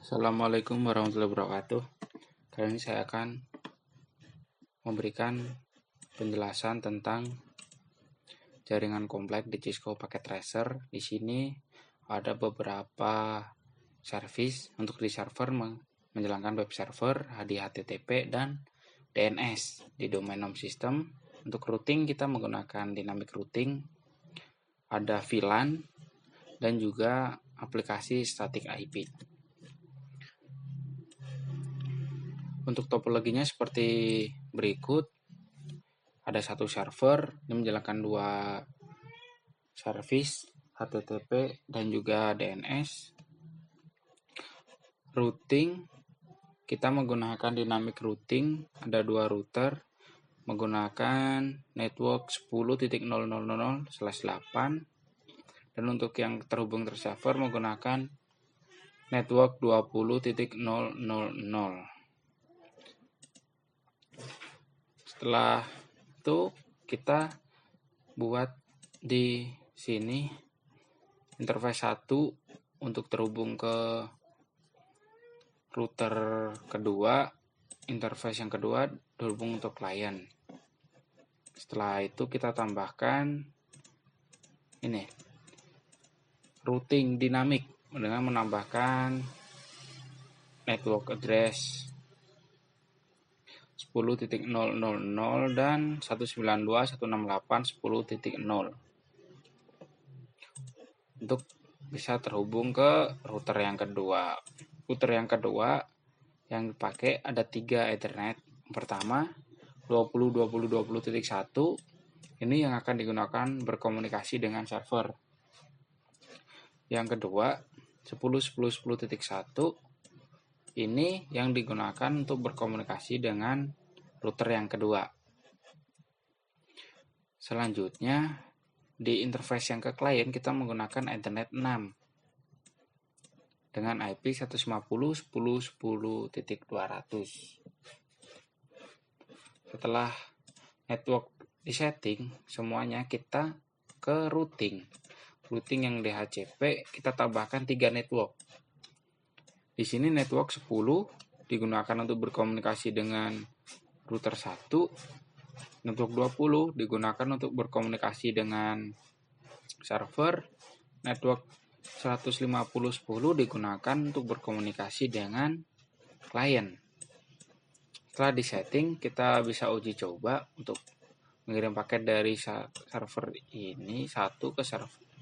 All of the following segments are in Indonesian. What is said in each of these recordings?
Assalamualaikum warahmatullahi wabarakatuh. Kali ini saya akan memberikan penjelasan tentang jaringan kompleks di Cisco Packet Tracer. Di sini ada beberapa service untuk di server menjalankan web server, HTTP dan DNS di domain name system. Untuk routing kita menggunakan dynamic routing, ada VLAN dan juga aplikasi static IP. Untuk topologinya seperti berikut. Ada satu server yang menjalankan dua service HTTP dan juga DNS. Routing kita menggunakan dynamic routing, ada dua router menggunakan network 10.0.0.0/8 dan untuk yang terhubung terserver menggunakan network 20.0.0.0. Setelah itu kita buat di sini interface 1 untuk terhubung ke router kedua, interface yang kedua terhubung untuk klien. Setelah itu kita tambahkan ini routing dinamik dengan menambahkan network address 10.0.0.0 dan 192.168.10.0 untuk bisa terhubung ke router yang kedua. Router yang kedua yang dipakai ada 3 Ethernet. Yang pertama 20.20.20.1 ini yang akan digunakan berkomunikasi dengan server. Yang kedua 10.10.10.1 ini yang digunakan untuk berkomunikasi dengan router yang kedua. Selanjutnya di interface yang ke klien kita menggunakan Ethernet 6 dengan IP 150.10.10.200. Setelah network disetting semuanya, kita ke routing. Routing yang DHCP kita tambahkan 3 network. Di sini network 10 digunakan untuk berkomunikasi dengan router 1. Network 20 digunakan untuk berkomunikasi dengan server. Network 150.10 digunakan untuk berkomunikasi dengan klien. Setelah disetting, kita bisa uji coba untuk mengirim paket dari server ini 1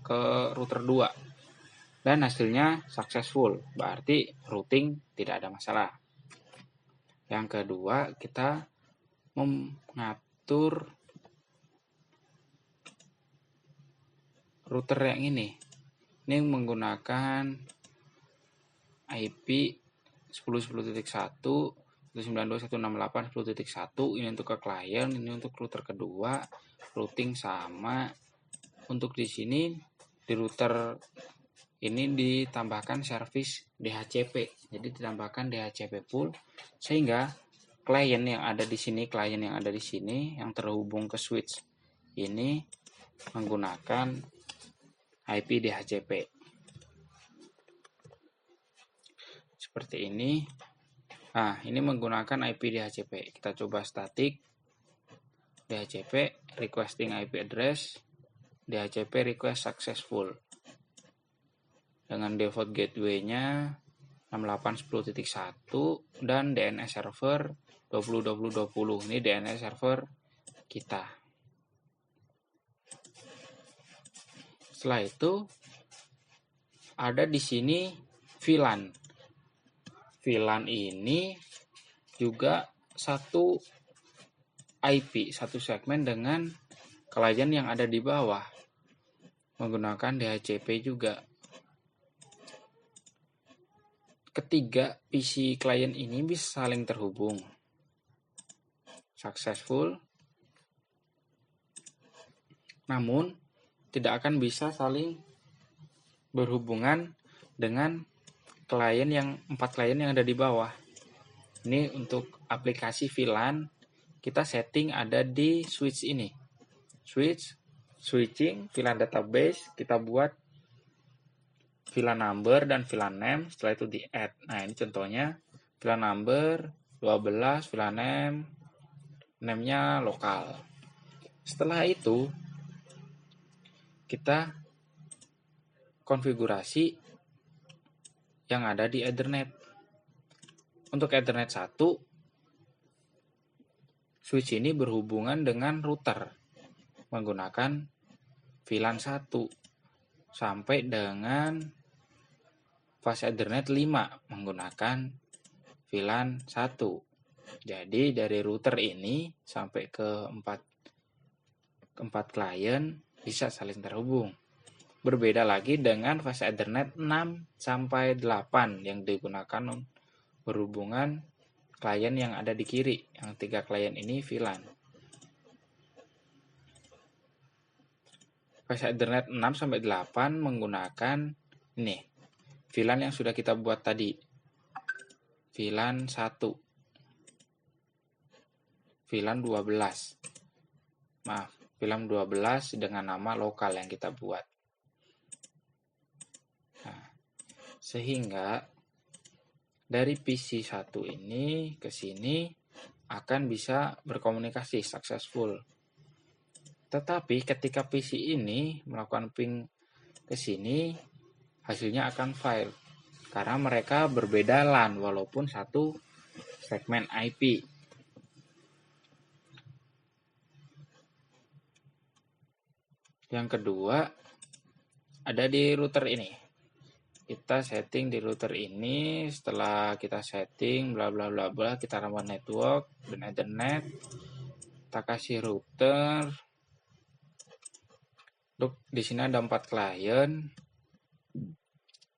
ke router 2. Dan hasilnya successful, berarti routing tidak ada masalah. Yang kedua, kita mengatur router yang ini. Ini menggunakan IP 10.10.1, 192.168.10.1. Ini untuk ke klien, ini untuk router kedua. Routing sama. Untuk di sini di router ini ditambahkan service DHCP. Jadi ditambahkan DHCP pool sehingga klien yang ada di sini, yang terhubung ke switch ini menggunakan IP DHCP. Seperti ini. Nah, ini menggunakan IP DHCP. Kita coba static DHCP requesting IP address, DHCP request successful. Dengan default gateway-nya 68.10.1 dan DNS server 20.20.20. Ini DNS server kita. Setelah itu ada di sini VLAN. VLAN ini juga satu IP, satu segmen dengan klien yang ada di bawah. Menggunakan DHCP juga. Ketiga PC klien ini bisa saling terhubung. Successful. Namun tidak akan bisa saling berhubungan dengan klien yang 4 klien yang ada di bawah. Ini untuk aplikasi VLAN kita setting ada di switch ini. Switching VLAN database kita buat VLAN number dan VLAN name, setelah itu di add. Nah, ini contohnya VLAN number 12, VLAN name, name-nya lokal. Setelah itu kita konfigurasi yang ada di Ethernet. Untuk Ethernet 1, switch ini berhubungan dengan router menggunakan VLAN 1 sampai dengan fase Ethernet 5 menggunakan VLAN 1. Jadi dari router ini sampai ke 4 klien bisa saling terhubung. Berbeda lagi dengan fase Ethernet 6 sampai 8 yang digunakan berhubungan klien yang ada di kiri. Yang 3 klien ini VLAN. Fase Ethernet 6 sampai 8 menggunakan ini VLAN yang sudah kita buat tadi. VLAN 1. VLAN 12. Maaf, VLAN 12 dengan nama lokal yang kita buat. Nah, sehingga dari PC 1 ini ke sini akan bisa berkomunikasi successful. Tetapi ketika PC ini melakukan ping ke sini, hasilnya akan fail karena mereka berbeda LAN walaupun satu segmen IP. Yang kedua ada di router ini. Kita setting di router ini, setelah kita setting bla bla bla bla, kita tambah network dan Ethernet. Kita kasih router. Di sini ada 4 klien.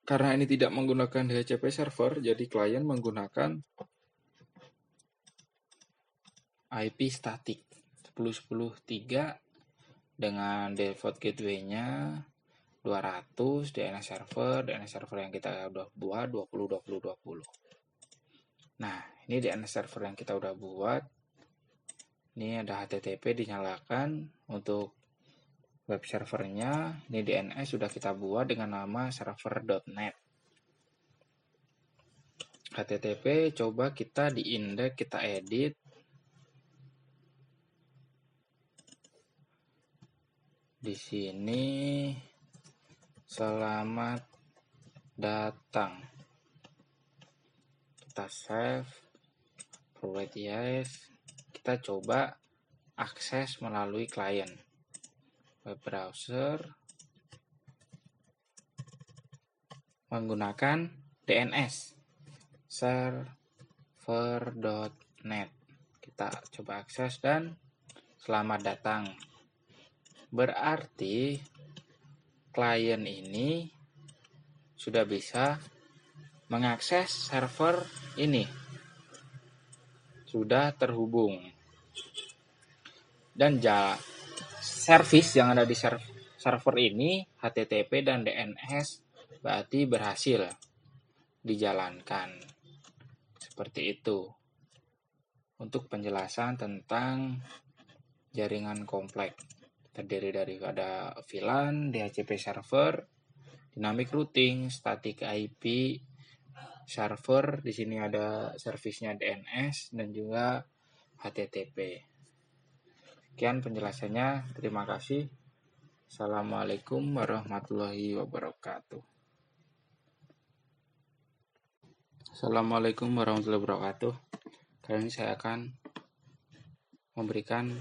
Karena ini tidak menggunakan DHCP server, jadi klien menggunakan IP static 10.10.3 dengan default gateway-nya 200, DNS server yang kita udah buat 20. Nah, ini DNS server yang kita udah buat. Ini ada HTTP dinyalakan. Untuk web servernya, ini DNS sudah kita buat dengan nama server.net. HTTP coba kita di index, kita edit. Di sini selamat datang. Kita save, provide yes. Kita coba akses melalui klien web browser menggunakan DNS server.net. Kita coba akses dan selamat datang. Berarti klien ini sudah bisa mengakses server ini. Sudah terhubung. Dan service yang ada di server ini, HTTP dan DNS, berarti berhasil dijalankan. Seperti itu. Untuk penjelasan tentang jaringan kompleks. Terdiri daripada VLAN, DHCP server, dynamic routing, static IP server, di sini ada servisnya DNS dan juga HTTP. Sekian penjelasannya, terima kasih. Assalamualaikum warahmatullahi wabarakatuh. Assalamualaikum warahmatullahi wabarakatuh. Kali ini saya akan memberikan